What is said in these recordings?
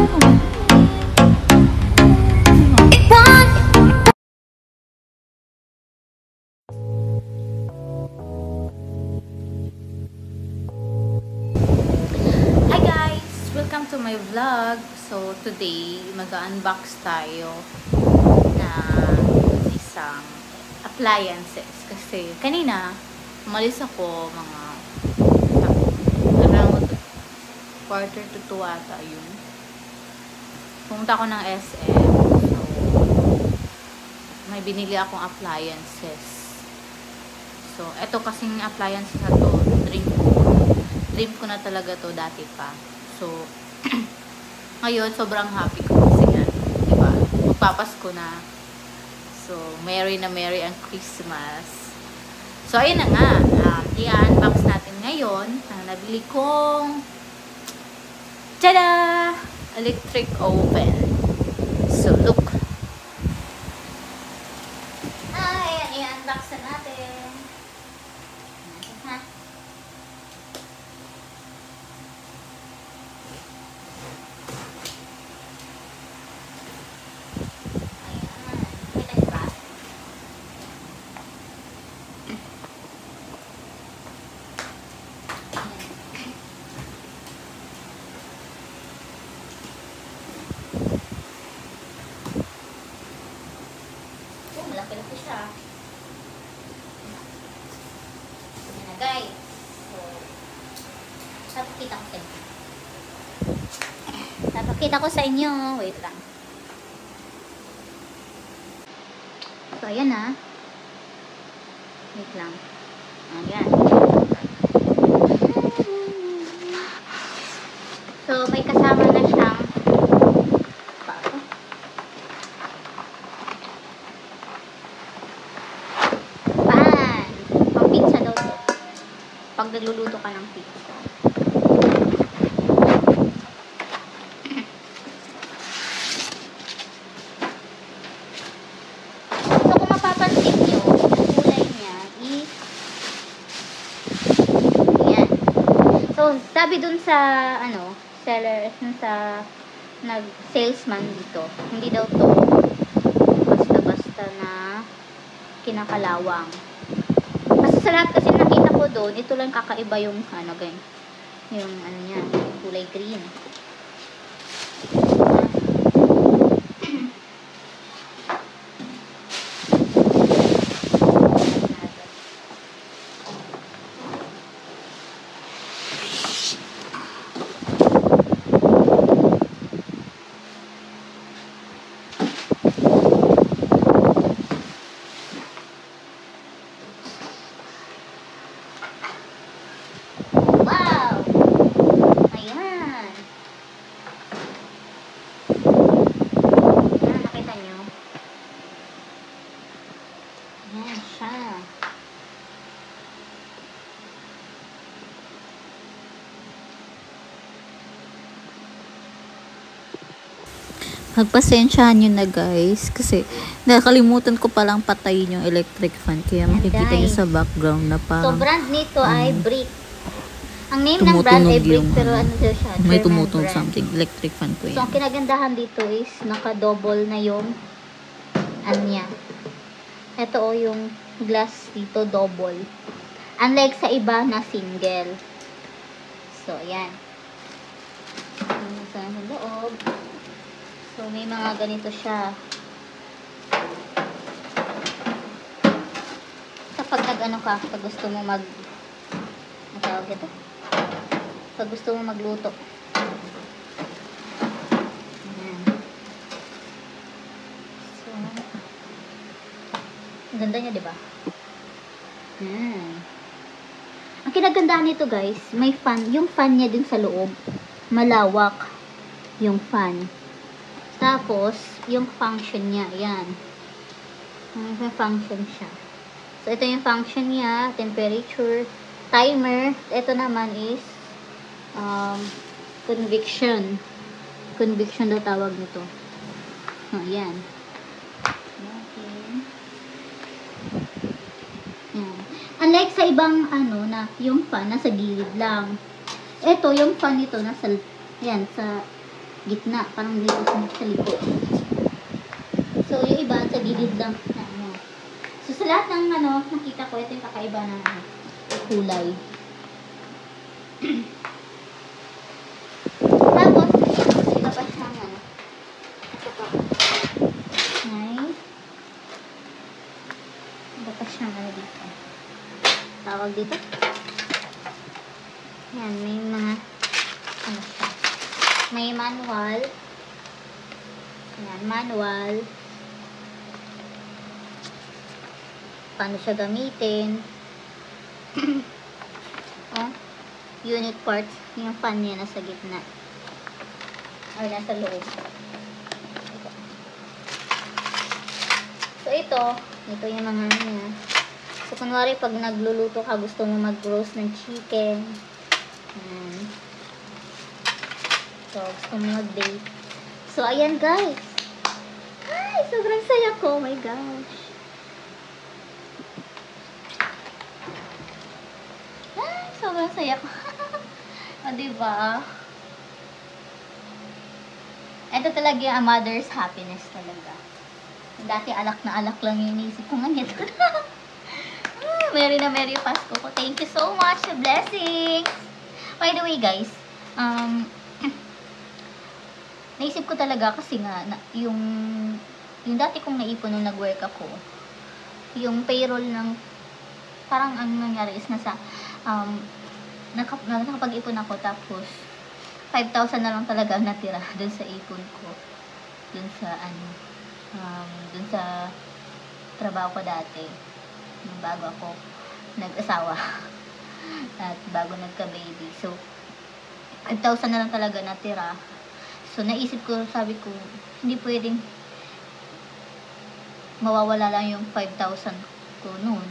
Welcome to my vlog. So today mag-unbox tayo na isang appliances kasi kanina umalis ako mga around 1:45 ata yun. Pumunta ako ng SM. So may binili akong appliances. So eto kasing appliances na to, dream ko na talaga to dati pa. So, ngayon, sobrang happy ko kasi nga, diba? Magpapasko na. So, Merry ang Christmas. So, ayun na nga. I-unbox natin ngayon ang nabili kong tada! Electric oven. So, look. Ayan, i-unbox na natin. Ha? Malaki-laki siya. Ayan na guys. So, papakita ko sa inyo. Wait lang. So, ayan na. Wait lang. Ayan. So, may kasama na siyang pag nagluluto ka ng pizza. So, kung mapapansin nyo, yung kulay niya is yan. So, sabi dun sa seller, sa nag-salesman dito, hindi daw to basta-basta na kinakalawang. Sa lahat kasi nakita ko doon, ito lang kakaiba yung yung niya, kulay green. Magpasensyahan nyo na guys kasi nakalimutan ko palang patayin yung electric fan kaya makikita nyo sa background na parang so brand nito ay Brick. Ang name ng brand ay Brick pero siya, may tumutulog something, electric fan ko yan. So ang kinagandahan dito is naka-double na yung niya. Ito yung glass dito double. Unlike sa iba na single. So ayan. Sa loob. So, may mga ganito siya. Kapag pag gusto mo matawag ito? Pag gusto mo magluto. Ayan. So, ang ganda niya, diba? Ayan. Ang kinagandaan nito, guys, may fan. Yung fan niya din sa loob, malawak yung fan. Tapos, yung function niya, ayan. May function siya. So, ito yung function niya, temperature, timer. Ito naman is, convection. Convection daw tawag nito. Ayan. Okay. Ayan. Unlike sa ibang, na, yung fan, nasa gilid lang. Ito, yung fan nito, nasa, ayan, sa gitna, parang dito sa likod. So, yung iba sa gilid lang na ano. So, sa lahat ng ano, nakita ko, ito yung kakaiba ng kulay. Tapos, iba pa siyang ano. Ito pa. Iba pa siyang ano dito. Tawag dito. Yan, may mga ano siya. May manual. Yan, manual. Paano siya gamitin. Oh, unit parts. Yung fan niya nasa gitna. Or nasa loob. So, ito yung mga niya. So, kunwari, pag nagluluto ka, gusto mo mag-roast ng chicken. So, gusto mo mag-bake. So, ayan guys. Ay, sobrang saya ko. Oh my gosh. Ay, sobrang saya ko. O, diba? Ito talaga yung mother's happiness talaga. Dati alak na alak lang yung inisip ko. Ngayon ito na. Merry na Merry Pasko ko. Thank you so much. Blessings. By the way, guys, naisip ko talaga kasi nga, yung dati kong naipon nung nag-work ako, yung payroll ng, parang ang nangyari is nasa, nakapag-ipon ako, tapos, 5,000 na lang talaga natira dun sa ipon ko. Dun sa, dun sa trabaho ko dati. Bago ako nag-asawa. At bago nagka-baby. So, 5,000 na lang talaga natira. So, naisip ko, sabi ko, hindi pwedeng mawawala lang yung 5,000 ko noon.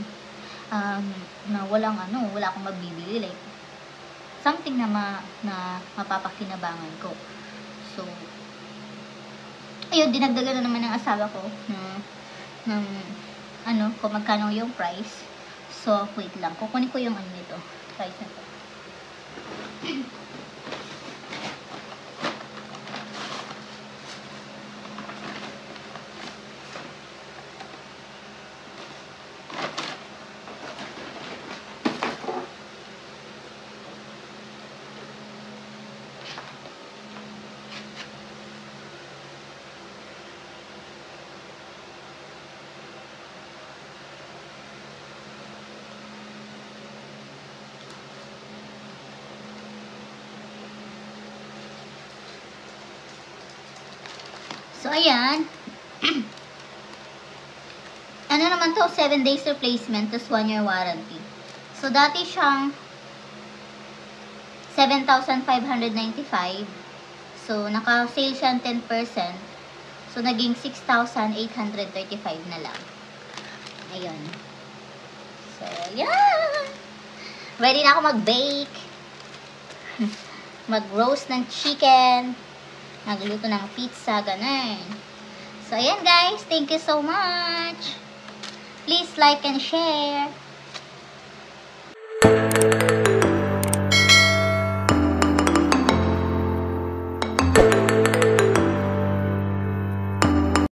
Na wala akong mabibili. Like, something na mapapakinabangan ko. So, ayun, dinagdagan na naman ng asawa ko kung magkano yung price. So, wait lang. Kukunin ko yung nito. Price na to. So, ayan. Ano naman to? 7 days replacement, plus 1 year warranty. So, dati siyang 7,595. So, naka-sale siya 10%. So, naging 6,835 na lang. Ayun. So, yeah! Ready na ako mag-bake. Mag-roast ng chicken. Magluto ng pizza, ganun. So, ayan guys. Thank you so much. Please like and share.